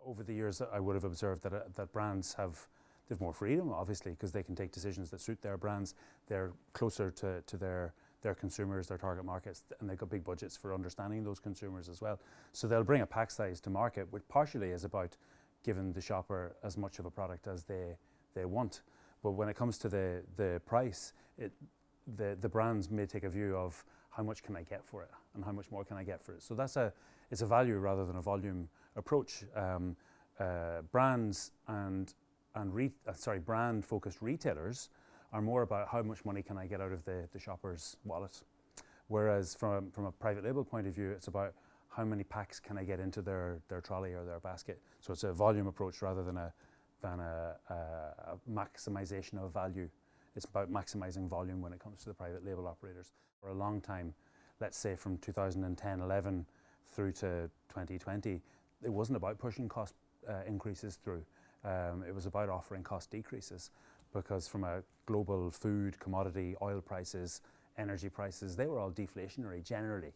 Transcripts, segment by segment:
Over the years, I would have observed that brands there's more freedom, obviously, because they can take decisions that suit their brands. They're closer to their consumers, their target markets, and they've got big budgets for understanding those consumers as well. So they'll bring a pack size to market, which partially is about giving the shopper as much of a product as they want. But when it comes to the price, the brands may take a view of how much can I get for it and how much more can I get for it. So it's a value rather than a volume approach. Brands and brand-focused retailers are more about how much money can I get out of the shopper's wallet. Whereas from a private label point of view, it's about how many packs can I get into their trolley or their basket. So it's a volume approach rather than a maximization of value. It's about maximizing volume when it comes to the private label operators. For a long time, let's say from 2010-11 through to 2020, it wasn't about pushing cost increases through. It was about offering cost decreases, because from a global food, commodity, oil prices, energy prices, they were all deflationary generally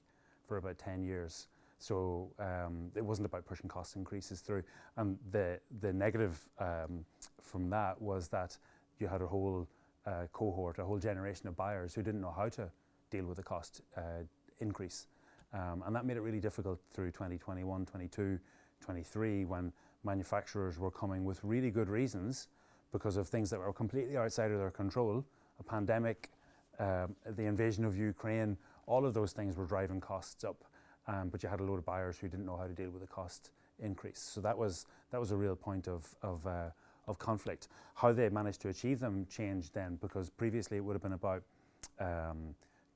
for about 10 years. So it wasn't about pushing cost increases through. And the negative from that was that you had a whole cohort, a whole generation of buyers who didn't know how to deal with the cost increase. And that made it really difficult through 2021, 22, 23, when manufacturers were coming with really good reasons because of things that were completely outside of their control. A pandemic, the invasion of Ukraine, all of those things were driving costs up. But you had a load of buyers who didn't know how to deal with the cost increase. So that was a real point of conflict. How they managed to achieve them changed then, because previously it would have been about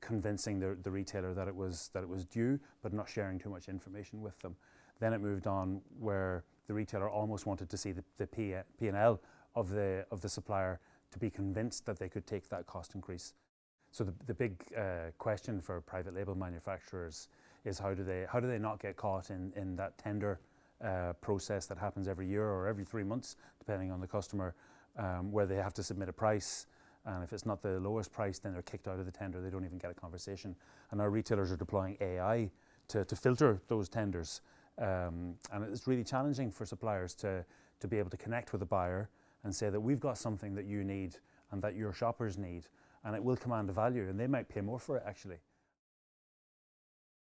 convincing the retailer that it was due, but not sharing too much information with them. Then it moved on where the retailer almost wanted to see the P&L of the supplier to be convinced that they could take that cost increase. So the big question for private label manufacturers is how do they not get caught in that tender process that happens every year or every 3 months, depending on the customer, where they have to submit a price, and if it's not the lowest price, then they're kicked out of the tender. They don't even get a conversation. And our retailers are deploying AI to filter those tenders, and it's really challenging for suppliers to be able to connect with a buyer and say that we've got something that you need and that your shoppers need, and it will command a value, and they might pay more for it actually.